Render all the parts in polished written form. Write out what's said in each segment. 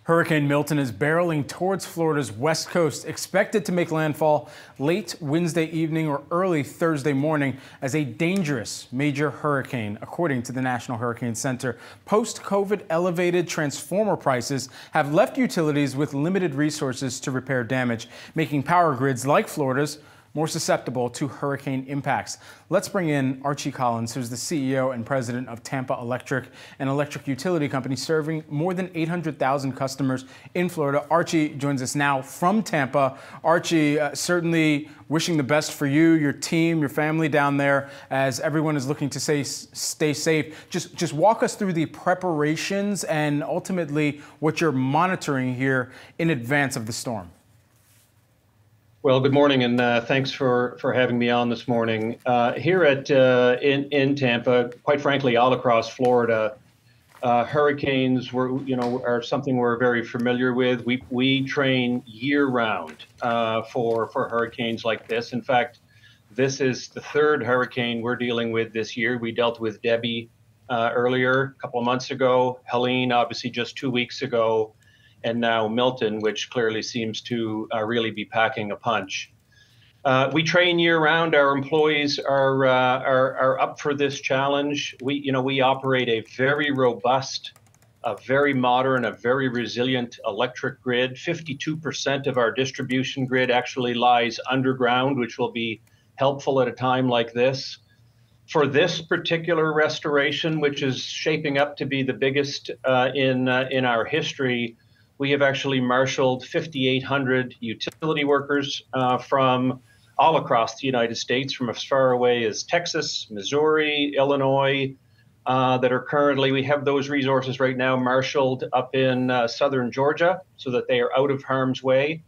Hurricane Milton is barreling towards Florida's west coast, expected to make landfall late Wednesday evening or early Thursday morning as a dangerous major hurricane, according to the National Hurricane Center. Post-COVID elevated transformer prices have left utilities with limited resources to repair damage, making power grids like Florida's more susceptible to hurricane impacts. Let's bring in Archie, who's the CEO and president of Tampa Electric, an electric utility company serving more than 800,000 customers in Florida. Archie joins us now from Tampa. Archie, certainly wishing the best for you, your team, your family down there, as everyone is looking to stay safe. Just walk us through the preparations and ultimately what you're monitoring here in advance of the storm. Well, good morning, and thanks for having me on this morning. Here at in Tampa, quite frankly, all across Florida, hurricanes are something we're very familiar with. We train year round for hurricanes like this. In fact, this is the third hurricane we're dealing with this year. We dealt with Debby earlier, a couple of months ago, Helene, obviously just 2 weeks ago, and now Milton, which clearly seems to really be packing a punch. We train year-round. Our employees are up for this challenge. We operate a very robust, a very modern, a very resilient electric grid. 52% of our distribution grid actually lies underground, which will be helpful at a time like this. For this particular restoration, which is shaping up to be the biggest in our history, we have actually marshaled 5,800 utility workers from all across the United States, from as far away as Texas, Missouri, Illinois, that are currently, we have those resources right now marshaled up in southern Georgia so that they are out of harm's way,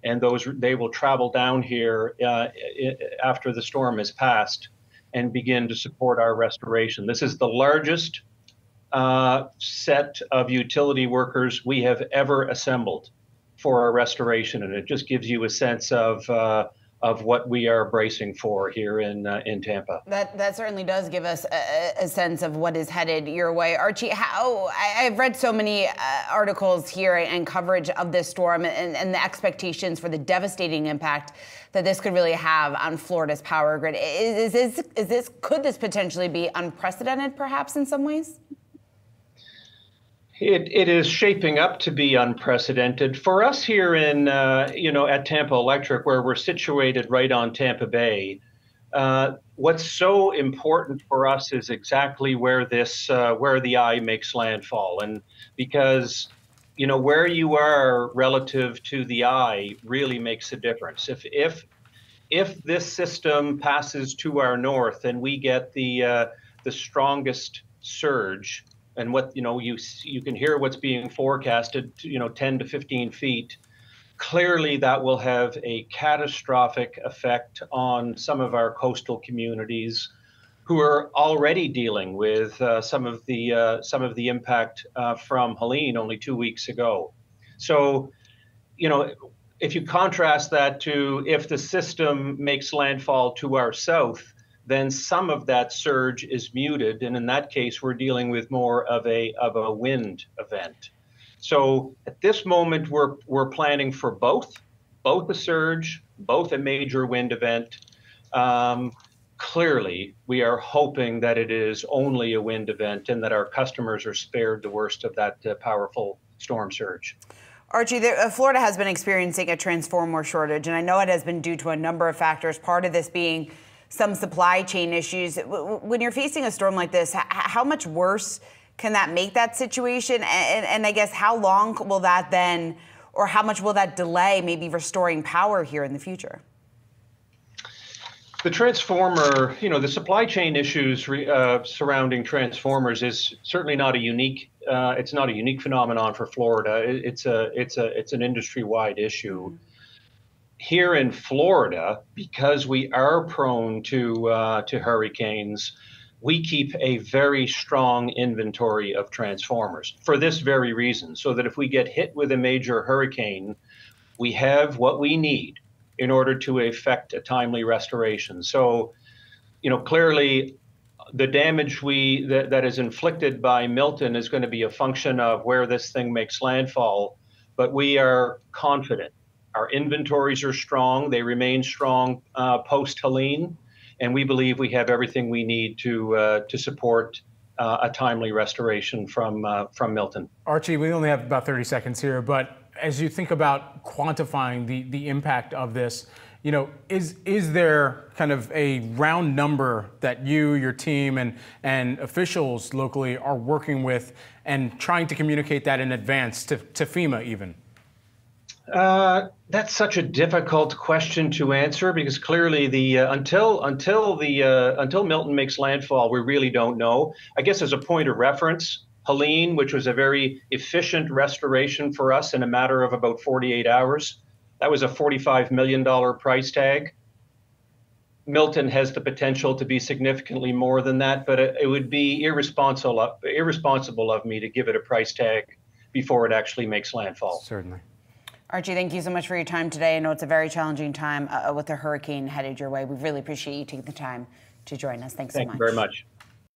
and they will travel down here after the storm has passed and begin to support our restoration. This is the largest set of utility workers we have ever assembled for our restoration, and it just gives you a sense of what we are bracing for here in Tampa. That certainly does give us a sense of what is headed your way. Archie, I've read so many articles here and coverage of this storm and the expectations for the devastating impact that this could really have on Florida's power grid. Could this potentially be unprecedented, perhaps, in some ways? It is shaping up to be unprecedented for us here in, at Tampa Electric, where we're situated right on Tampa Bay. What's so important for us is exactly where the eye makes landfall, and because where you are relative to the eye really makes a difference. If this system passes to our north and we get the strongest surge, and what you can hear what's being forecasted, 10 to 15 feet. Clearly, that will have a catastrophic effect on some of our coastal communities, who are already dealing with some of the impact from Helene only 2 weeks ago. So, if you contrast that to if the system makes landfall to our south, then some of that surge is muted, and in that case, we're dealing with more of a wind event. So at this moment, we're planning for both a surge, both a major wind event. Clearly, we are hoping that it is only a wind event and that our customers are spared the worst of that powerful storm surge. Archie, Florida has been experiencing a transformer shortage, and I know it has been due to a number of factors, part of this being some supply chain issues. When you're facing a storm like this, how much worse can that make that situation? And I guess how long will that then, or how much will that delay maybe restoring power here in the future? The transformer, the supply chain issues surrounding transformers is certainly not a unique. It's not a unique phenomenon for Florida. It's an industry-wide issue. Here in Florida, because we are prone to hurricanes, we keep a very strong inventory of transformers for this very reason, so that if we get hit with a major hurricane, we have what we need in order to effect a timely restoration. So, clearly, the damage that is inflicted by Milton is going to be a function of where this thing makes landfall. but we are confident. Our inventories are strong. They remain strong post Helene, and we believe we have everything we need to support a timely restoration from Milton. Archie, we only have about 30 seconds here, but as you think about quantifying the impact of this, you know, is there kind of a round number that you, your team, and officials locally are working with and trying to communicate that in advance to FEMA even? That's such a difficult question to answer because clearly until Milton makes landfall, we really don't know. I guess as a point of reference, Helene, which was a very efficient restoration for us in a matter of about 48 hours, that was a $45 million price tag. Milton has the potential to be significantly more than that, but it would be irresponsible of me to give it a price tag before it actually makes landfall. Certainly. Archie, thank you so much for your time today. I know it's a very challenging time with the hurricane headed your way. We really appreciate you taking the time to join us. Thanks so much. Thank you very much.